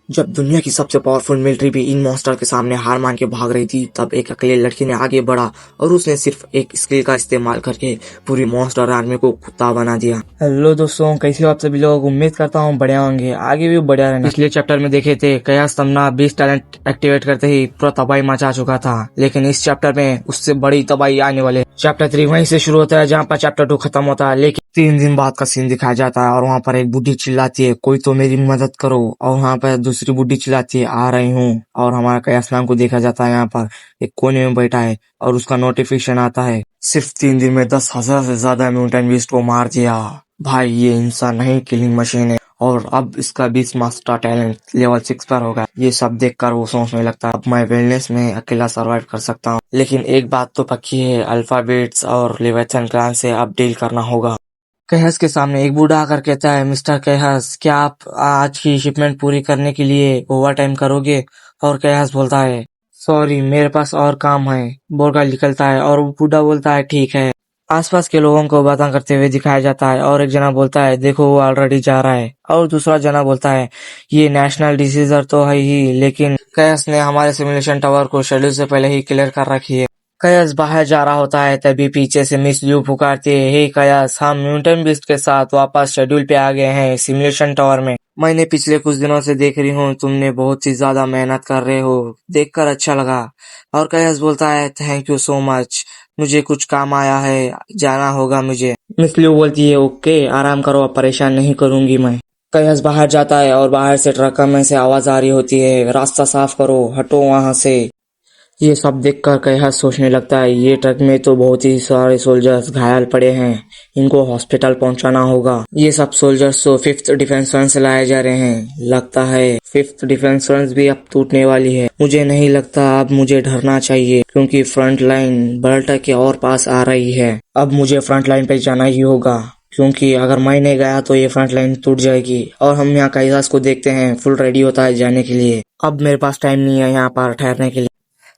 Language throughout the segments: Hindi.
जब दुनिया की सबसे पावरफुल मिलिट्री भी इन मॉन्स्टर के सामने हार मान के भाग रही थी, तब एक अकेले लड़के ने आगे बढ़ा और उसने सिर्फ एक स्किल का इस्तेमाल करके पूरी मॉन्स्टर आर्मी को कुत्ता बना दिया। हेलो दोस्तों, कैसे हो आप सभी लोग। उम्मीद करता हूँ बढ़िया होंगे, आगे भी बढ़िया रहना। पिछले चैप्टर में देखे थे कयास तमन्ना 20 टैलेंट एक्टिवेट करते ही पूरा तबाही मचा चुका था, लेकिन इस चैप्टर में उससे बड़ी तबाही आने वाले। चैप्टर 3 वहीं से शुरू होता है जहाँ पर चैप्टर 2 खत्म होता है, लेकिन 3 दिन बाद का सीन दिखाया जाता है और वहाँ पर एक बुढ़ी चिल्लाती है, कोई तो मेरी मदद करो। और वहाँ पर दूसरी बुढ़ी चिल्लाती है, आ रही हूँ। और हमारा कयास नाम को देखा जाता है यहाँ पर एक कोने में बैठा है और उसका नोटिफिकेशन आता है, सिर्फ 3 दिन में 10,000 से ज्यादा म्यूटेंट बीस्ट को मार दिया। भाई ये इंसान नहीं, किलिंग मशीन है। और अब इसका 20 मास्टर टैलेंट लेवल 6 पर होगा। ये सब देखकर वो सोचने लगता है, अब मैं वेलनेस में अकेला सर्वाइव कर सकता हूँ। लेकिन एक बात तो पक्की है, अल्फाबेट्स और लेविथन क्लैन से अब डील करना होगा। कैहस के सामने एक बूढ़ा आकर कहता है, मिस्टर कैहस, क्या आप आज की शिपमेंट पूरी करने के लिए ओवर टाइम करोगे? और कैहस बोलता है, सॉरी मेरे पास और काम है। बोरगा निकलता है और बूढ़ा बोलता है, ठीक है। आसपास के लोगों को बातें करते हुए दिखाया जाता है और एक जना बोलता है, देखो वो ऑलरेडी जा रहा है। और दूसरा जना बोलता है, ये नेशनल डिसीजर तो है ही, लेकिन कैस ने हमारे सिमुलेशन टावर को शेड्यूल से पहले ही क्लियर कर रखी है। कयास बाहर जा रहा होता है, तभी पीछे से मिस ल्यू पुकारती है, हे कयास, हम म्यूटेंट बीस्ट के साथ वापस शेड्यूल पे आ गए हैं सिमुलेशन टावर में। मैंने पिछले कुछ दिनों से देख रही हूँ, तुमने बहुत ही ज्यादा मेहनत कर रहे हो, देखकर अच्छा लगा। और कयास बोलता है, थैंक यू सो मच, मुझे कुछ काम आया है, जाना होगा मुझे। मिस ल्यू बोलती है, ओके आराम करो, अब परेशान नहीं करूंगी मैं। कयास बाहर जाता है और बाहर से ट्रक में से आवाज आ रही होती है, रास्ता साफ करो, हटो वहां से। ये सब देखकर कैहस सोचने लगता है, ये ट्रक में तो बहुत ही सारे सोल्जर्स घायल पड़े हैं, इनको हॉस्पिटल पहुंचाना होगा। ये सब सोल्जर्स तो 5th डिफेंस फ्रंट से लाए जा रहे हैं, लगता है 5th डिफेंस फ्रंट भी अब टूटने वाली है। मुझे नहीं लगता अब मुझे डरना चाहिए, क्योंकि फ्रंट लाइन बल्टा के और पास आ रही है। अब मुझे फ्रंट लाइन पे जाना ही होगा, क्योंकि अगर मैं नहीं गया तो ये फ्रंट लाइन टूट जाएगी। और हम यहाँ कैहस को देखते हैं, फुल रेडी होता है जाने के लिए। अब मेरे पास टाइम नहीं है यहाँ पर ठहरने के लिए।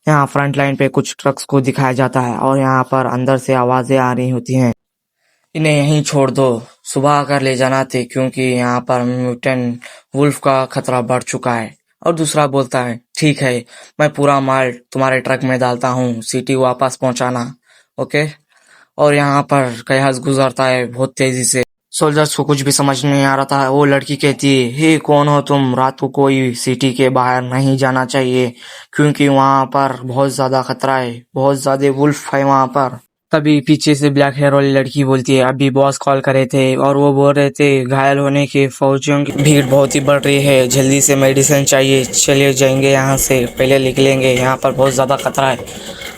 यहाँ फ्रंट लाइन पे कुछ ट्रक्स को दिखाया जाता है और यहाँ पर अंदर से आवाजें आ रही होती हैं, इन्हें यहीं छोड़ दो, सुबह आकर ले जाना थे, क्योंकि यहाँ पर म्यूटेंट वुल्फ का खतरा बढ़ चुका है। और दूसरा बोलता है, ठीक है, मैं पूरा माल तुम्हारे ट्रक में डालता हूँ, सिटी वापस पहुंचाना, ओके। और यहाँ पर कयास गुजरता है बहुत तेजी से। सोल्जर्स को कुछ भी समझ नहीं आ रहा था। वो लड़की कहती है, हे कौन हो तुम, रात को कोई सिटी के बाहर नहीं जाना चाहिए, क्योंकि वहां पर बहुत ज्यादा खतरा है, बहुत ज्यादा वुल्फ है वहां पर। तभी पीछे से ब्लैक हेयर वाली लड़की बोलती है, अभी बॉस कॉल करे थे और वो बोल रहे थे घायल होने के फौजियों की भीड़ बहुत ही बढ़ रही है, जल्दी से मेडिसिन चाहिए, चले जाएंगे यहाँ से, पहले निकलेंगे, यहाँ पर बहुत ज्यादा खतरा है।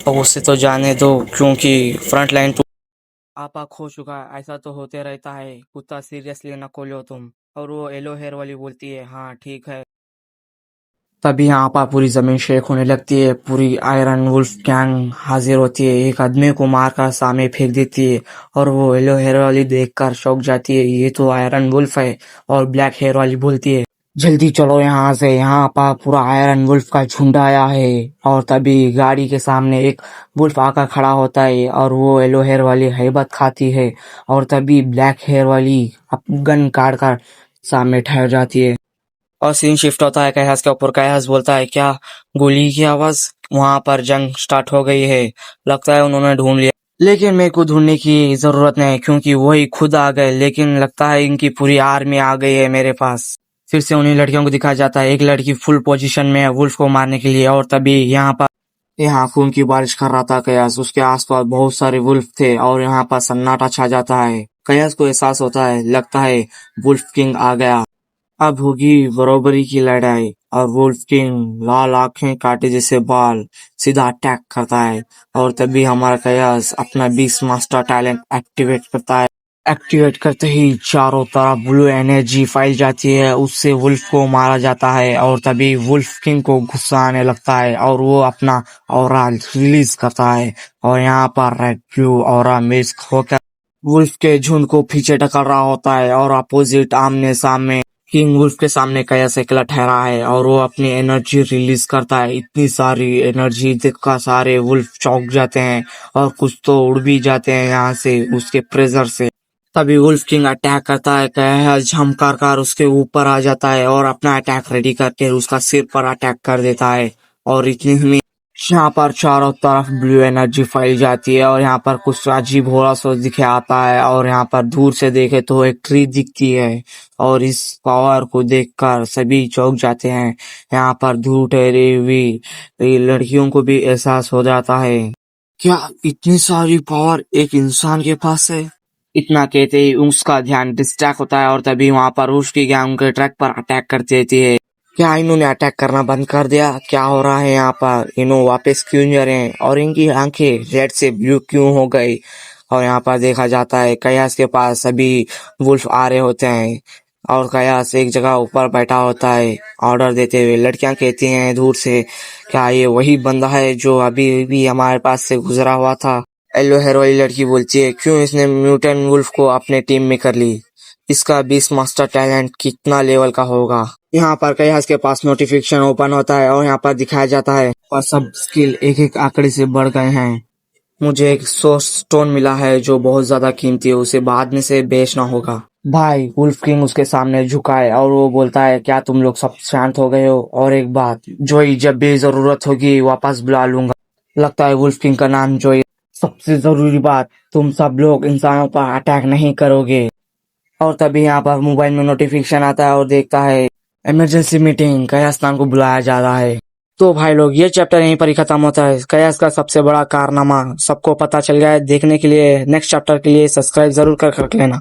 और उससे तो जाने दो, क्योंकि फ्रंट लाइन आपा खो चुका है, ऐसा तो होते रहता है, कुत्ता सीरियसली न खोलो तुम। और वो येलो हेयर वाली बोलती है, हाँ ठीक है। तभी आपा पूरी जमीन शेक होने लगती है, पूरी आयरन वुल्फ गैंग हाजिर होती है, एक आदमी को मारकर सामने फेंक देती है। और वो येलो हेयर वाली देखकर शौक जाती है, ये तो आयरन वुल्फ है। और ब्लैक हेयर वाली बोलती है, जल्दी चलो यहाँ से, यहाँ पर पूरा आयरन वुल्फ का झुंड आया है। और तभी गाड़ी के सामने एक वुल्फ आकर खड़ा होता है और वो येलो हेयर वाली हैबत खाती है। और तभी ब्लैक हेयर वाली गन काट कर सामने ठहर जाती है और सीन शिफ्ट होता है कैहस के ऊपर। कैहस बोलता है, क्या गोली की आवाज? वहां पर जंग स्टार्ट हो गई है, लगता है उन्होंने ढूंढ लिया। लेकिन मेरे को ढूंढने की जरूरत नहीं, क्योंकि वही खुद आ गए। लेकिन लगता है इनकी पूरी आर्मी आ गई है मेरे पास। फिर से उन्हीं लड़कियों को दिखाया जाता है, एक लड़की फुल पोजीशन में है वुल्फ को मारने के लिए। और तभी यहाँ खून की बारिश कर रहा था कयास, उसके आसपास बहुत सारे वुल्फ थे और यहाँ पर सन्नाटा छा जाता है। कयास को एहसास होता है, लगता है वुल्फ किंग आ गया, अब होगी बरोबरी की लड़ाई। और वुल्फ किंग लाल आंखें, काटे जैसे बाल, सीधा अटैक करता है। और तभी हमारा कयास अपना 20 मास्टर टैलेंट एक्टिवेट करता है। एक्टिवेट करते ही चारों तरफ ब्लू एनर्जी फैल जाती है, उससे वुल्फ को मारा जाता है। और तभी वुल्फ किंग को गुस्सा आने लगता है और वो अपना ऑरा रिलीज करता है। और यहाँ पर रेड ब्लू ऑरा मिक्स होकर वुल्फ के झुंड को पीछे टकर रहा होता है। और अपोजिट आमने सामने किंग वुल्फ के सामने कयास अकेला ठहरा है और वो अपनी एनर्जी रिलीज करता है। इतनी सारी एनर्जी देखकर सारे वुल्फ चौंक जाते हैं और कुछ तो उड़ भी जाते हैं यहाँ से उसके प्रेशर से। तभी वुल्फ किंग अटैक करता है, कयास झम कर उसके ऊपर आ जाता है और अपना अटैक रेडी करके उसका सिर पर अटैक कर देता है। और इतनी ही में यहाँ पर चारों तरफ ब्लू एनर्जी फैल जाती है और यहाँ पर कुछ अजीब घोड़ा सा दिखे आता है और यहाँ पर दूर से देखे तो एक ट्री दिखती है और इस पावर को देखकर सभी चौंक जाते हैं। यहाँ पर दूर ठहरी हुई लड़कियों को भी एहसास हो जाता है, क्या इतनी सारी पावर एक इंसान के पास है। इतना कहते ही उसका ध्यान डिस्ट्रैक्ट होता है और तभी वहां पर उसकी गैंग उनके ट्रक पर अटैक कर देती है। क्या इन्होंने अटैक करना बंद कर दिया? क्या हो रहा है यहाँ पर? इन्हों वापस क्यों नहीं आ रहे हैं और इनकी आंखें रेड से ब्लू क्यों हो गई? और यहाँ पर देखा जाता है कयास के पास सभी वुल्फ आ रहे होते हैं और कयास एक जगह ऊपर बैठा होता है ऑर्डर देते हुए। लड़कियां कहती हैं दूर से, क्या ये वही बंदा है जो अभी भी हमारे पास से गुजरा हुआ था? येलो हेयर वाली लड़की बोलती है, क्यों इसने म्यूटेंट वुल्फ को अपने टीम में कर ली? इसका बीस्ट मास्टर टैलेंट कितना लेवल का होगा? यहाँ पर कयास के पास नोटिफिकेशन ओपन होता है और यहाँ पर दिखाया जाता है पर सब स्किल एक एक आंकड़े से बढ़ गए हैं। मुझे एक सोर्स स्टोन मिला है जो बहुत ज्यादा कीमती है, उसे बाद में से बेचना होगा। भाई वुल्फ किंग उसके सामने झुकाए और वो बोलता है, क्या तुम लोग सब शांत हो गए हो? और एक बात, जोई जब भी जरूरत होगी वापस बुला लूंगा। लगता है वुल्फ किंग का नाम जोई। सबसे जरूरी बात, तुम सब लोग इंसानों पर अटैक नहीं करोगे। और तभी यहाँ पर मोबाइल में नोटिफिकेशन आता है और देखता है इमरजेंसी मीटिंग, कयास खान को बुलाया जा रहा है। तो भाई लोग ये चैप्टर यहीं पर ही खत्म होता है। कयास का सबसे बड़ा कारनामा सबको पता चल गया है। देखने के लिए नेक्स्ट चैप्टर के लिए सब्सक्राइब जरूर कर लेना।